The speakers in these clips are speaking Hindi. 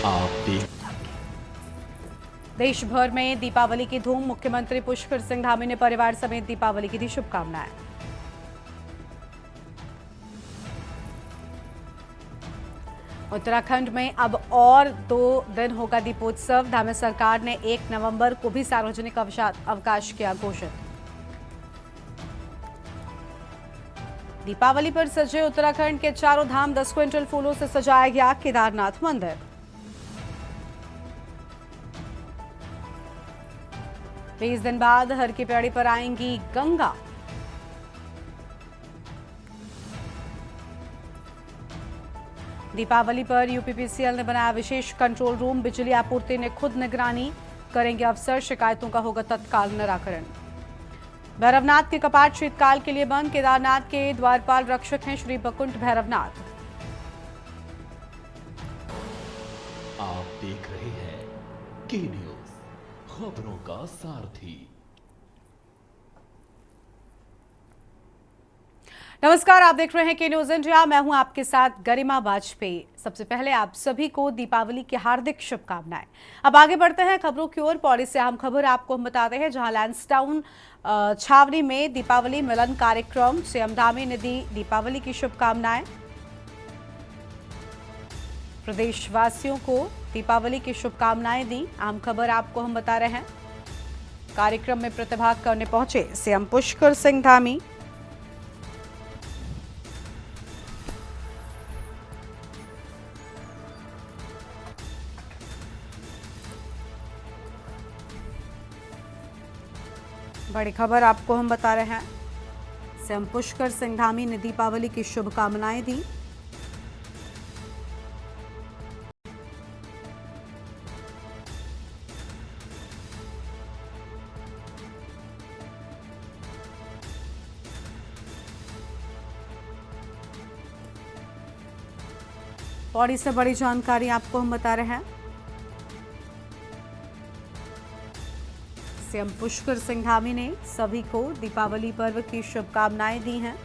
आप देख देश भर में दीपावली की धूम। मुख्यमंत्री पुष्कर सिंह धामी ने परिवार समेत दीपावली की दी शुभकामनाएं। उत्तराखंड में अब और 2 दिन होगा दीपोत्सव। धामी सरकार ने 1 नवंबर को भी सार्वजनिक अवकाश किया घोषित। दीपावली पर सजे उत्तराखंड के चारों धाम। 10 क्विंटल फूलों से सजाया गया केदारनाथ मंदिर। 20 दिन बाद हर की पैड़ी पर आएंगी गंगा। दीपावली पर यूपीपीसीएल ने बनाया विशेष कंट्रोल रूम। बिजली आपूर्ति ने खुद निगरानी करेंगे अफसर। शिकायतों का होगा तत्काल निराकरण। भैरवनाथ के कपाट शीतकाल के लिए बंद। केदारनाथ के द्वारपाल रक्षक हैं श्री बकुंठ भैरवनाथ। आप देख रहे हैं के न्यूज, खबरों का सारथी। नमस्कार, आप देख रहे हैं के न्यूज इंडिया। मैं हूं आपके साथ गरिमा वाजपेयी। सबसे पहले आप सभी को दीपावली की हार्दिक शुभकामनाएं। अब आगे बढ़ते हैं खबरों की ओर। पौड़ी से अहम खबर आपको हम बताते हैं, जहां लैंसडाउन छावनी में दीपावली मिलन कार्यक्रम। सीएम धामी ने दी दीपावली की शुभकामनाएं। प्रदेशवासियों को दीपावली की शुभकामनाएं दी। अहम खबर आपको हम बता रहे हैं। कार्यक्रम में प्रतिभाग करने पहुंचे सीएम पुष्कर सिंह धामी। बड़ी खबर आपको हम बता रहे हैं। सीएम पुष्कर सिंह धामी ने दीपावली की शुभकामनाएं दी। पौड़ी से बड़ी जानकारी आपको हम बता रहे हैं। सीएम पुष्कर सिंह धामी ने सभी को दीपावली पर्व की शुभकामनाएं दी हैं।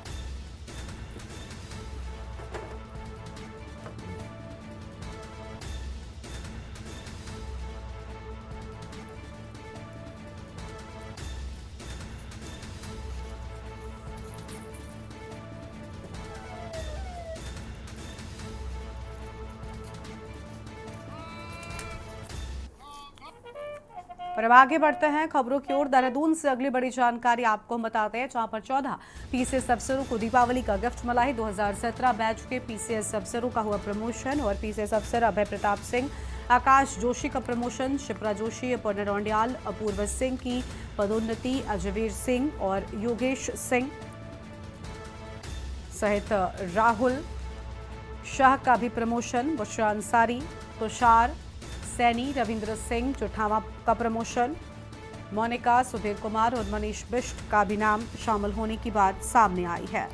और अब आगे बढ़ते हैं खबरों की ओर। देहरादून से अगली बड़ी जानकारी आपको हम बताते हैं, जहां पर 14 पीसीएस अफसरों को दीपावली का गिफ्ट मिला है। 2017 बैच के पीसीएस अफसरों का हुआ प्रमोशन। और पीसीएस अफसर अभय प्रताप सिंह, आकाश जोशी का प्रमोशन। शिप्रा जोशी, अपर्णा रौंडियाल, अपूर्व सिंह की पदोन्नति। अजवीर सिंह और योगेश सिंह सहित राहुल शाह का भी प्रमोशन। बुशरा अंसारी, तुषार सैनी, रविंद्र सिंह जुठावा का प्रमोशन। मोनिका, सुधीर कुमार और मनीष बिष्ट का भी नाम शामिल होने की बात सामने आई है।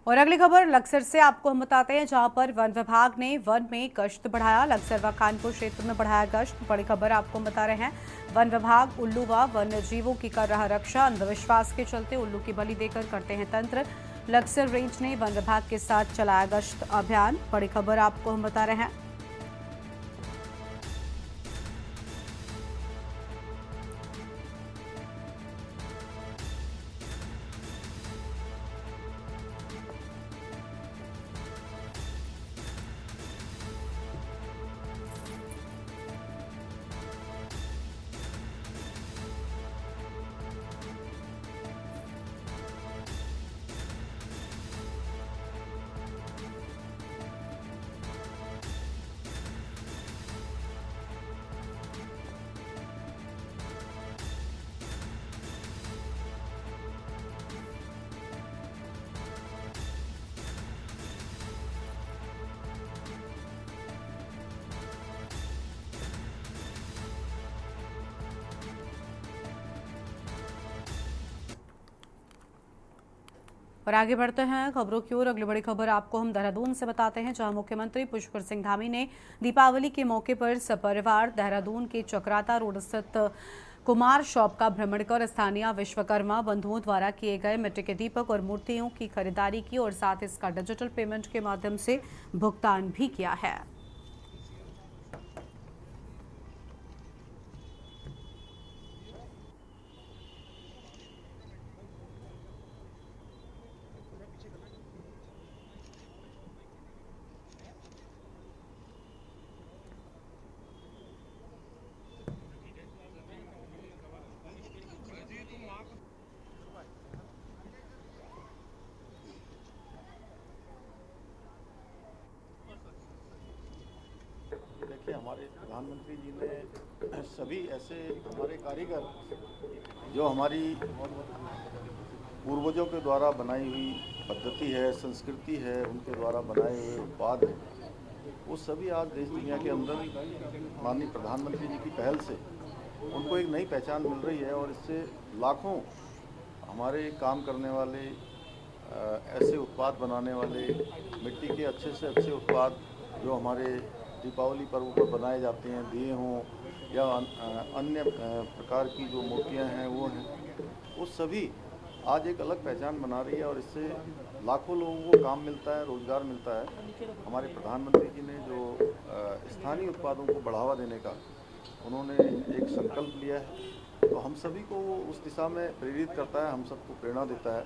और अगली खबर लक्सर से आपको हम बताते हैं, जहां पर वन विभाग ने वन में गश्त बढ़ाया। लक्सर व कानपुर क्षेत्र में बढ़ाया गश्त। बड़ी खबर आपको हम बता रहे हैं। वन विभाग उल्लू व वन्य जीवों की कर रहा रक्षा। अंधविश्वास के चलते उल्लू की बलि देकर करते हैं तंत्र। लक्सर रेंज ने वन विभाग के साथ चलाया गश्त अभियान। बड़ी खबर आपको हम बता रहे हैं। और आगे बढ़ते हैं खबरों की ओर। अगली बड़ी खबर आपको हम देहरादून से बताते हैं, जहां मुख्यमंत्री पुष्कर सिंह धामी ने दीपावली के मौके पर सपरिवार देहरादून के चक्राता रोड स्थित कुमार शॉप का भ्रमण कर स्थानीय विश्वकर्मा बंधुओं द्वारा किए गए मिट्टी के दीपक और मूर्तियों की खरीदारी की और साथ इसका डिजिटल पेमेंट के माध्यम से भुगतान भी किया है। देखिए, हमारे प्रधानमंत्री जी ने सभी ऐसे हमारे कारीगर जो हमारी पूर्वजों के द्वारा बनाई हुई पद्धति है, संस्कृति है, उनके द्वारा बनाए हुए उत्पाद हैं, वो सभी आज देश दुनिया के अंदर माननीय प्रधानमंत्री जी की पहल से उनको एक नई पहचान मिल रही है। और इससे लाखों हमारे काम करने वाले ऐसे उत्पाद बनाने वाले मिट्टी के अच्छे से अच्छे उत्पाद जो हमारे दीपावली पर्व पर बनाए जाते हैं, दिए हों या अन्य प्रकार की जो मूर्तियां हैं वो हैं, वो सभी आज एक अलग पहचान बना रही है। और इससे लाखों लोगों को काम मिलता है, रोजगार मिलता है। हमारे प्रधानमंत्री जी ने जो स्थानीय उत्पादों को बढ़ावा देने का उन्होंने एक संकल्प लिया है, तो हम सभी को उस दिशा में प्रेरित करता है, हम सबको प्रेरणा देता है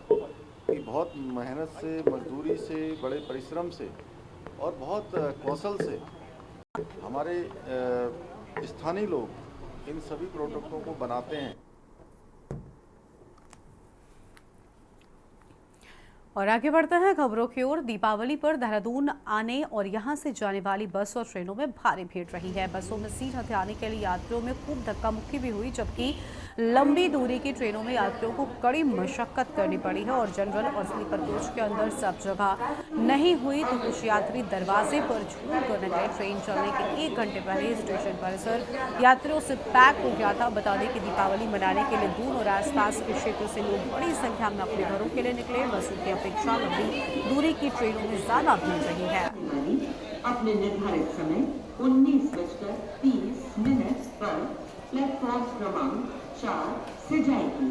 कि बहुत मेहनत से, मजदूरी से, बड़े परिश्रम से और बहुत कौशल से हमारे स्थानीय लोग इन सभी प्रोडक्टों को बनाते हैं। और आगे बढ़ते हैं खबरों की ओर। दीपावली पर देहरादून आने और यहां से जाने वाली बस और ट्रेनों में भारी भीड़ रही है। बसों में सीट हथियाने के लिए यात्रियों में खूब धक्का मुक्की भी हुई, जबकि लंबी दूरी की ट्रेनों में यात्रियों को कड़ी मशक्कत करनी पड़ी है। और जनरल और स्लीपर कोच के अंदर सब जगह नहीं हुई तो कुछ यात्री दरवाजे पर झूम कर निकले। ट्रेन चलने के 1 घंटे पहले स्टेशन परिसर यात्रियों से पैक हो गया था। बता दें कि दीपावली मनाने के लिए दून और आसपास के क्षेत्र से लोग बड़ी संख्या में अपने घरों के लिए निकले। बसों की अपेक्षा लंबी दूरी की ट्रेनों में ज्यादा भीड़ रही है। अपने निर्धारित समय 19:30 पर प्लेटफॉर्म क्रमांक 4 से जाएगी।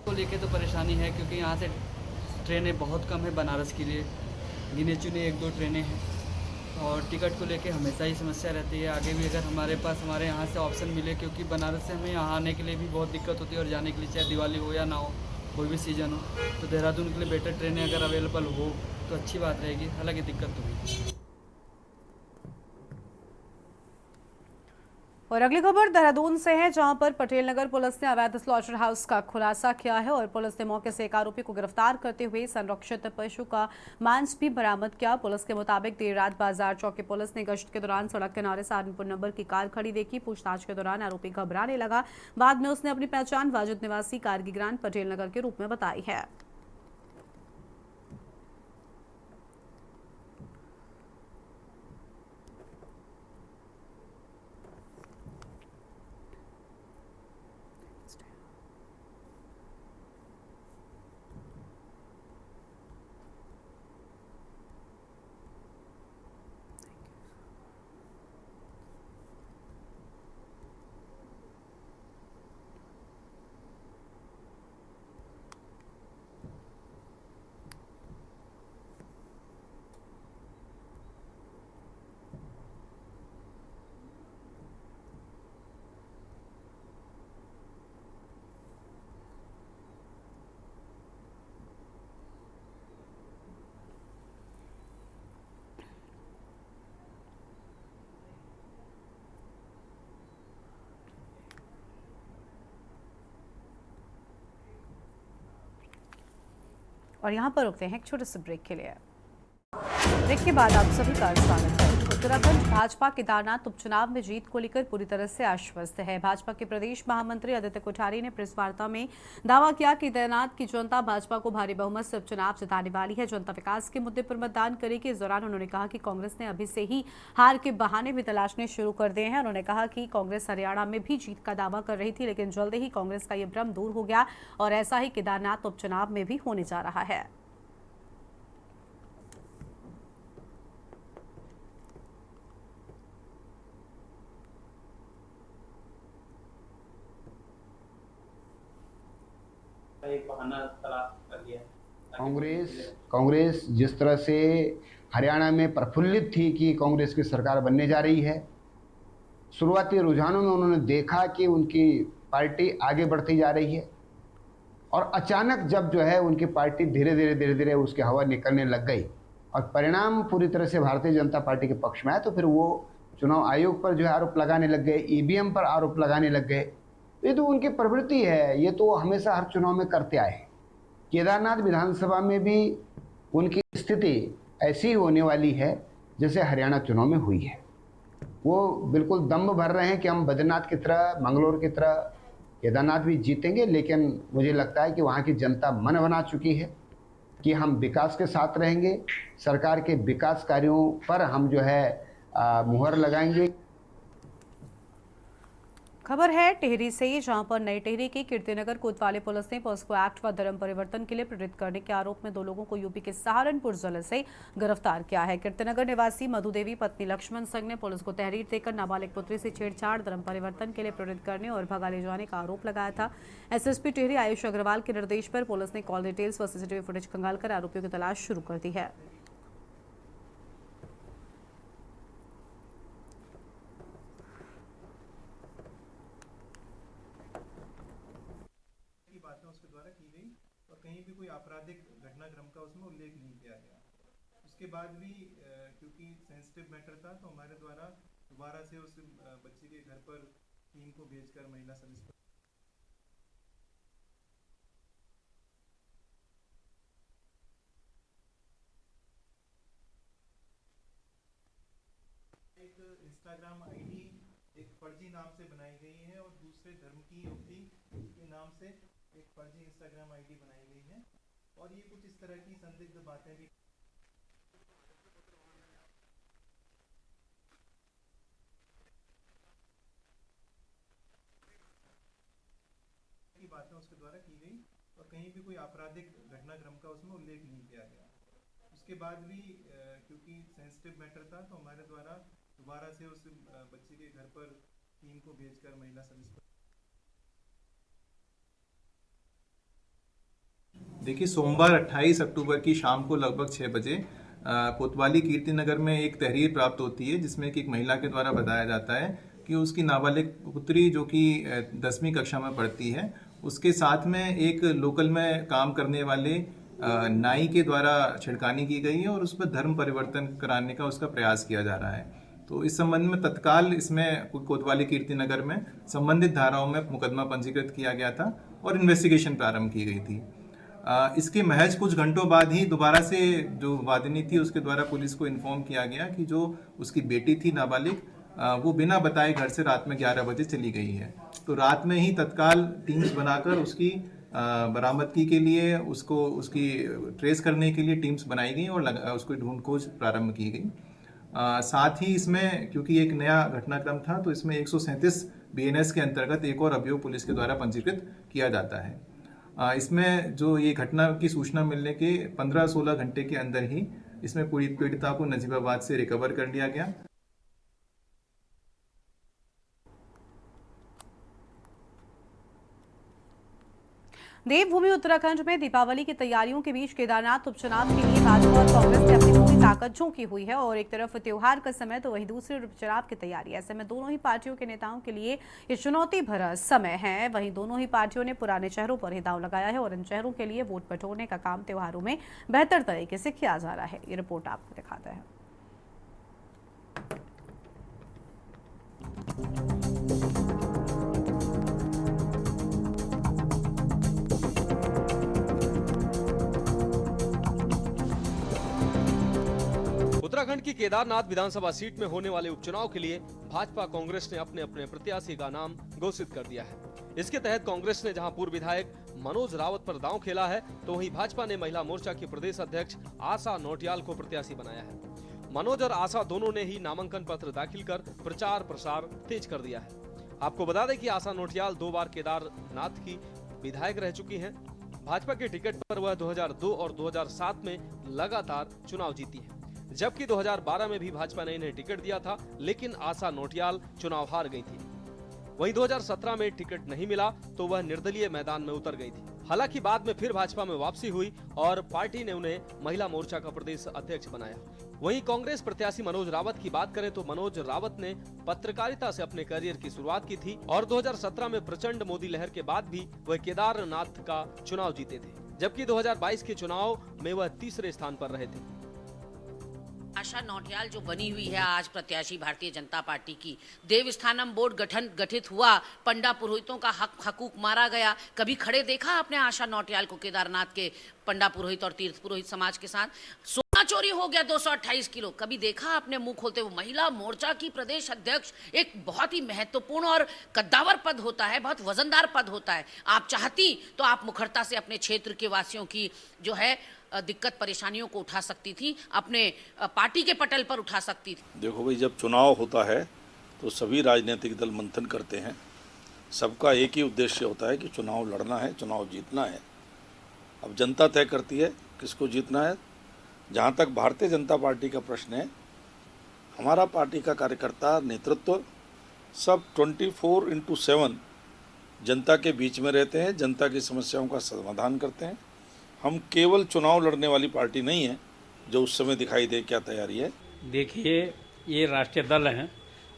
को लेके तो परेशानी है, क्योंकि यहाँ से ट्रेनें बहुत कम है। बनारस के लिए गिने चुने 1-2 ट्रेनें हैं और टिकट को लेके हमेशा ही समस्या रहती है। आगे भी अगर हमारे पास हमारे यहाँ से ऑप्शन मिले, क्योंकि बनारस से हमें यहाँ आने के लिए भी बहुत दिक्कत होती है और जाने के लिए, चाहे दिवाली हो या ना हो, कोई भी सीज़न हो, तो देहरादून के लिए बेटर ट्रेनें अगर अवेलेबल हो तो अच्छी बात रहेगी। हालांकि दिक्कत तो हुई। और अगली खबर देहरादून से है, जहां पर पटेल नगर पुलिस ने अवैध स्लॉटर हाउस का खुलासा किया है और पुलिस ने मौके से एक आरोपी को गिरफ्तार करते हुए संरक्षित पशु का मांस भी बरामद किया। पुलिस के मुताबिक देर रात बाजार चौकी पुलिस ने गश्त के दौरान सड़क किनारे सहारनपुर नंबर की कार खड़ी देखी। पूछताछ के दौरान आरोपी घबराने लगा। बाद में उसने अपनी पहचान वाजिद निवासी कारगिग्रान पटेल नगर के रूप में बताई है। और यहाँ पर रुकते हैं एक छोटे से ब्रेक के लिए। ब्रेक के बाद आप सभी का स्वागत है। उत्तराखंड भाजपा केदारनाथ उपचुनाव में जीत को लेकर पूरी तरह से आश्वस्त है। भाजपा के प्रदेश महामंत्री आदित्य कोठारी ने प्रेस वार्ता में दावा किया कि केदारनाथ की जनता भाजपा को भारी बहुमत से उपचुनाव जिताने वाली है। जनता विकास के मुद्दे पर मतदान करेगी। इस दौरान उन्होंने कहा कि कांग्रेस ने अभी से ही हार के बहाने भी तलाशने शुरू कर दिए हैं। उन्होंने कहा कि कांग्रेस हरियाणा में भी जीत का दावा कर रही थी, लेकिन जल्द ही कांग्रेस का ये भ्रम दूर हो गया और ऐसा ही केदारनाथ उपचुनाव में भी होने जा रहा है। एक बहाना तलाश कर लिया। कांग्रेस जिस तरह से हरियाणा में प्रफुल्लित थी कि कांग्रेस की सरकार बनने जा रही है, शुरुआती रुझानों में उन्होंने देखा कि उनकी पार्टी आगे बढ़ती जा रही है और अचानक जब जो है उनकी पार्टी धीरे धीरे उसकी हवा निकलने लग गई और परिणाम पूरी तरह से भारतीय जनता पार्टी के पक्ष में आया, तो फिर वो चुनाव आयोग पर जो है आरोप लगाने लग गए, ईवीएम पर आरोप लगाने लग गए। ये तो उनकी प्रवृत्ति है, ये तो हमेशा हर चुनाव में करते आए। केदारनाथ विधानसभा में भी उनकी स्थिति ऐसी होने वाली है जैसे हरियाणा चुनाव में हुई है। वो बिल्कुल दम भर रहे हैं कि हम बद्रीनाथ की तरह, मंगलौर की तरह केदारनाथ भी जीतेंगे, लेकिन मुझे लगता है कि वहाँ की जनता मन बना चुकी है कि हम विकास के साथ रहेंगे, सरकार के विकास कार्यों पर हम जो है मुहर लगाएंगे। खबर है टिहरी से, जहां पर नई टिहरी की कीर्तिनगर कोतवाली पुलिस ने पॉस्को एक्ट व धर्म परिवर्तन के लिए प्रेरित करने के आरोप में 2 लोगों को यूपी के सहारनपुर जिले से गिरफ्तार किया है। कीर्तिनगर निवासी मधु देवी पत्नी लक्ष्मण सिंह ने पुलिस को तहरीर देकर नाबालिग पुत्री से छेड़छाड़, धर्म परिवर्तन के लिए प्रेरित करने और भगा ले जाने का आरोप लगाया था। एसएसपी टिहरी आयुष अग्रवाल के निर्देश पर पुलिस ने कॉल डिटेल्स व सीसीटीवी फुटेज खंगालकर आरोपियों की तलाश शुरू कर दी है। उसके द्वारा की गई और कहीं भी कोई आपराधिक घटनाक्रम का उसमें उल्लेख नहीं किया गया। उसके बाद भी क्योंकि सेंसिटिव मैटर था, तो हमारे द्वारा दोबारा से उस बच्ची के घर पर टीम को भेजकर महिला सब इंस्पेक्टर एक इंस्टाग्राम आईडी एक फर्जी नाम से बनाई गई है और दूसरे धर्म की युवती के नाम से एक फर्जी इंस्टाग्राम आईडी बनाई गई है और ये कुछ इस तरह की संदिग्ध बातें भी उसके द्वारा की गई और कहीं भी कोई आपराधिक घटनाक्रम का उसमें उल्लेख नहीं किया गया। उसके बाद भी क्योंकि सेंसिटिव मैटर था, तो हमारे द्वारा दोबारा से उस बच्ची के घर पर टीम को भेजकर महिला सब इंस्पेक्टर। देखिए, सोमवार 28 अक्टूबर की शाम को लगभग 6 बजे कोतवाली कीर्तिनगर में एक तहरीर प्राप्त होती है, जिसमें कि एक महिला के द्वारा बताया जाता है कि उसकी नाबालिग पुत्री जो कि 10वीं कक्षा में पढ़ती है, उसके साथ में एक लोकल में काम करने वाले नाई के द्वारा छिड़कानी की गई है और उस पर धर्म परिवर्तन कराने का उसका प्रयास किया जा रहा है। तो इस संबंध में तत्काल इसमें कोतवाली कीर्तिनगर में संबंधित धाराओं में मुकदमा पंजीकृत किया गया था और इन्वेस्टिगेशन प्रारंभ की गई थी। इसके महज कुछ घंटों बाद ही दोबारा से जो वादिनी थी उसके द्वारा पुलिस को इन्फॉर्म किया गया कि जो उसकी बेटी थी नाबालिग, वो बिना बताए घर से रात में 11 बजे चली गई है। तो रात में ही तत्काल टीम्स बनाकर उसकी बरामदगी के लिए, उसकी ट्रेस करने के लिए टीम्स बनाई गई और उसको ढूंढ खोज प्रारंभ की गई। साथ ही इसमें क्योंकि एक नया घटनाक्रम था, तो इसमें 137 BNS के अंतर्गत एक और अभियोग पुलिस के द्वारा पंजीकृत किया जाता है। इसमें जो ये घटना की सूचना मिलने के 15-16 घंटे के अंदर ही इसमें पूरी पीड़िता को नजीबाबाद से रिकवर कर लिया गया। देवभूमि उत्तराखंड में दीपावली की तैयारियों के बीच केदारनाथ उपचुनाव के लिए भाजपा और कांग्रेस ने अपनी पूरी ताकत झोंकी हुई है और एक तरफ त्योहार का समय तो वहीं दूसरी उपचुनाव की तैयारी। ऐसे में दोनों ही पार्टियों के नेताओं के लिए ये चुनौती भरा समय है। वहीं दोनों ही पार्टियों ने पुराने चेहरों पर ही दांव लगाया है और इन चेहरों के लिए वोट बटोरने का काम त्योहारों में बेहतर तरीके से किया जा रहा है। ये रिपोर्ट आपको दिखाते हैं। उत्तराखंड की केदारनाथ विधानसभा सीट में होने वाले उपचुनाव के लिए भाजपा कांग्रेस ने अपने अपने प्रत्याशी का नाम घोषित कर दिया है। इसके तहत कांग्रेस ने जहां पूर्व विधायक मनोज रावत पर दांव खेला है, तो वहीं भाजपा ने महिला मोर्चा की प्रदेश अध्यक्ष आशा नौटियाल को प्रत्याशी बनाया है। मनोज और आशा दोनों ने ही नामांकन पत्र दाखिल कर प्रचार प्रसार तेज कर दिया है। आपको बता दें कि आशा नौटियाल 2 बार केदारनाथ की विधायक रह चुकी हैं। भाजपा के टिकट पर वह 2002 और 2007 में लगातार चुनाव जीती है, जबकि 2012 में भी भाजपा ने इन्हें टिकट दिया था, लेकिन आशा नौटियाल चुनाव हार गई थी। वहीं 2017 में टिकट नहीं मिला तो वह निर्दलीय मैदान में उतर गई थी। हालांकि बाद में फिर भाजपा में वापसी हुई और पार्टी ने उन्हें महिला मोर्चा का प्रदेश अध्यक्ष बनाया। वहीं कांग्रेस प्रत्याशी मनोज रावत की बात करें तो मनोज रावत ने पत्रकारिता से अपने करियर की शुरुआत की थी और 2017 में प्रचंड मोदी लहर के बाद भी वह केदारनाथ का चुनाव जीते थे, जबकि 2022 के चुनाव में वह तीसरे स्थान पर रहे थे। आशा नौटियाल जो बनी हुई है आज प्रत्याशी भारतीय जनता पार्टी की, देवस्थानम बोर्ड गठित हुआ, पंडा पुरोहितों का हकूक मारा गया। कभी खड़े देखा आपने आशा नौटियाल को केदारनाथ के पंडा पुरोहित और तीर्थ पुरोहित समाज के साथ? सोना चोरी हो गया 228 किलो, कभी देखा आपने मुंह खोलते हुए? महिला मोर्चा की प्रदेश अध्यक्ष एक बहुत ही महत्वपूर्ण और कद्दावर पद होता है, बहुत वजनदार पद होता है। आप चाहती तो आप मुखरता से अपने क्षेत्र के वासियों की जो है दिक्कत परेशानियों को उठा सकती थी, अपने पार्टी के पटल पर उठा सकती थी। देखो भाई, जब चुनाव होता है तो सभी राजनीतिक दल मंथन करते हैं। सबका एक ही उद्देश्य होता है कि चुनाव लड़ना है, चुनाव जीतना है। अब जनता तय करती है किसको जीतना है। जहाँ तक भारतीय जनता पार्टी का प्रश्न है, हमारा पार्टी का कार्यकर्ता नेतृत्व सब 24/7 जनता के बीच में रहते हैं, जनता की समस्याओं का समाधान करते हैं। हम केवल चुनाव लड़ने वाली पार्टी नहीं है जो उस समय दिखाई दे क्या तैयारी है। देखिए, ये राष्ट्रीय दल हैं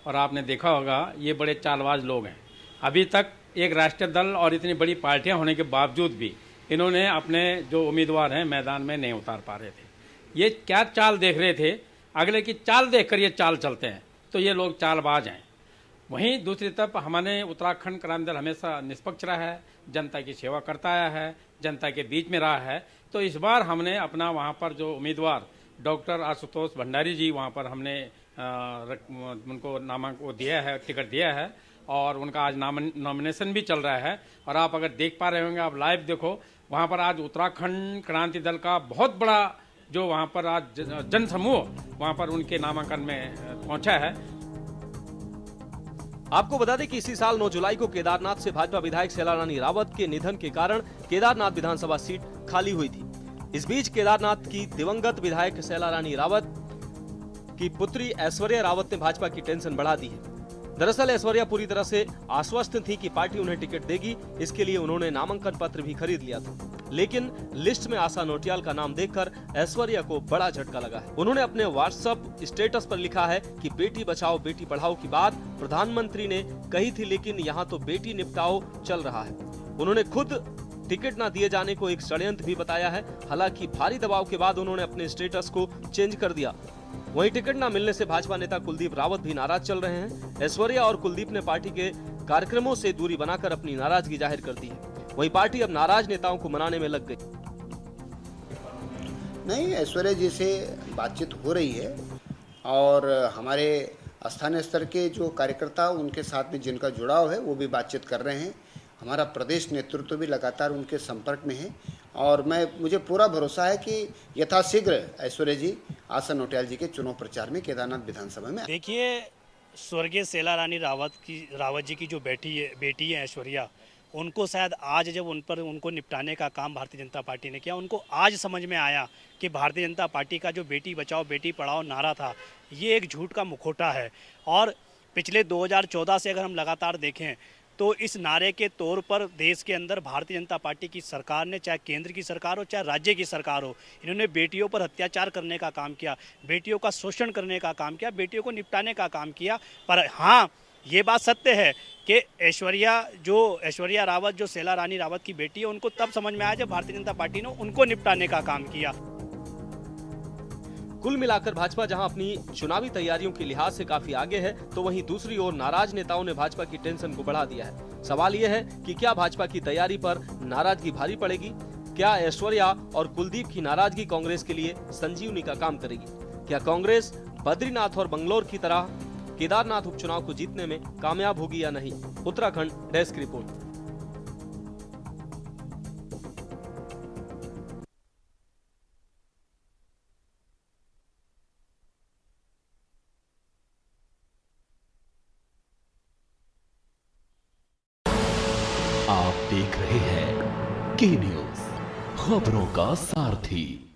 और आपने देखा होगा ये बड़े चालबाज लोग हैं। अभी तक एक राष्ट्रीय दल और इतनी बड़ी पार्टियां होने के बावजूद भी इन्होंने अपने जो उम्मीदवार हैं मैदान में नहीं उतार पा रहे थे। ये क्या चाल देख रहे थे? अगले की चाल देखकर ये चाल चलते हैं, तो ये लोग चालबाज हैं। वहीं दूसरी तरफ हमारे उत्तराखंड क्रांति दल हमेशा निष्पक्ष रहा है, जनता की सेवा करता आया है, जनता के बीच में रहा है। तो इस बार हमने अपना वहाँ पर जो उम्मीदवार डॉक्टर आशुतोष भंडारी जी, वहाँ पर हमने उनको नामांकन दिया है, टिकट दिया है और उनका आज नॉमिनेशन भी चल रहा है। और आप अगर देख पा रहे होंगे, आप लाइव देखो, वहाँ पर आज उत्तराखंड क्रांति दल का बहुत बड़ा जो वहाँ पर आज जन समूह वहाँ पर उनके नामांकन में पहुँचा है। आपको बता दें कि इसी साल 9 जुलाई को केदारनाथ से भाजपा विधायक शैला रानी रावत के निधन के कारण केदारनाथ विधानसभा सीट खाली हुई थी। इस बीच केदारनाथ की दिवंगत विधायक शैला रानी रावत की पुत्री ऐश्वर्या रावत ने भाजपा की टेंशन बढ़ा दी है। दरअसल ऐश्वर्या पूरी तरह से आश्वस्त थी कि पार्टी उन्हें टिकट देगी, इसके लिए उन्होंने नामांकन पत्र भी खरीद लिया था। लेकिन लिस्ट में आशा नौटियाल का नाम देखकर ऐश्वर्या को बड़ा झटका लगा है। उन्होंने अपने व्हाट्सएप स्टेटस पर लिखा है कि बेटी बचाओ बेटी पढ़ाओ की बात प्रधानमंत्री ने कही थी, लेकिन यहाँ तो बेटी निपटाओ चल रहा है। उन्होंने खुद टिकट न दिए जाने को एक षड्यंत्र भी बताया है। हालांकि भारी दबाव के बाद उन्होंने अपने स्टेटस को चेंज कर दिया। वहीं टिकट न मिलने से भाजपा नेता कुलदीप रावत भी नाराज चल रहे हैं। ऐश्वर्या और कुलदीप ने पार्टी के कार्यक्रमों से दूरी बनाकर अपनी नाराजगी जाहिर कर दी है। वहीं पार्टी अब नाराज नेताओं को मनाने में लग गई। नहीं, ऐश्वर्या जी से बातचीत हो रही है और हमारे स्थानीय स्तर के जो कार्यकर्ता उनके साथ में जिनका जुड़ाव है वो भी बातचीत कर रहे हैं। हमारा प्रदेश नेतृत्व भी लगातार उनके संपर्क में है और मुझे पूरा भरोसा है कि यथाशीघ्र ऐश्वर्या जी आशा नौटियाल जी के चुनाव प्रचार में केदारनाथ विधानसभा में। देखिए, स्वर्गीय शैला रानी रावत जी की जो बेटी है ऐश्वर्या, उनको शायद आज जब उनको निपटाने का काम भारतीय जनता पार्टी ने किया, उनको आज समझ में आया कि भारतीय जनता पार्टी का जो बेटी बचाओ बेटी पढ़ाओ नारा था, ये एक झूठ का मुखौटा है। और पिछले 2014 से अगर हम लगातार देखें तो इस नारे के तौर पर देश के अंदर भारतीय जनता पार्टी की सरकार ने, चाहे केंद्र की सरकार हो चाहे राज्य की सरकार हो, इन्होंने बेटियों पर अत्याचार करने का काम किया, बेटियों का शोषण करने का काम किया, बेटियों को निपटाने का काम किया। पर हाँ, ये बात सत्य है कि ऐश्वर्या रावत जो शैला रानी रावत की बेटी है, उनको तब समझ में आया जब भारतीय जनता पार्टी ने उनको निपटाने का काम किया। कुल मिलाकर भाजपा जहां अपनी चुनावी तैयारियों के लिहाज से काफी आगे है, तो वहीं दूसरी ओर नाराज नेताओं ने भाजपा की टेंशन को बढ़ा दिया है। सवाल यह है कि क्या भाजपा की तैयारी पर नाराजगी भारी पड़ेगी? क्या ऐश्वर्या और कुलदीप की नाराजगी कांग्रेस के लिए संजीवनी का काम करेगी? क्या कांग्रेस बद्रीनाथ और बंगलौर की तरह केदारनाथ उपचुनाव को जीतने में कामयाब होगी या नहीं? Uttarakhand desk report. आप देख रहे हैं के न्यूज, खबरों का सारथी।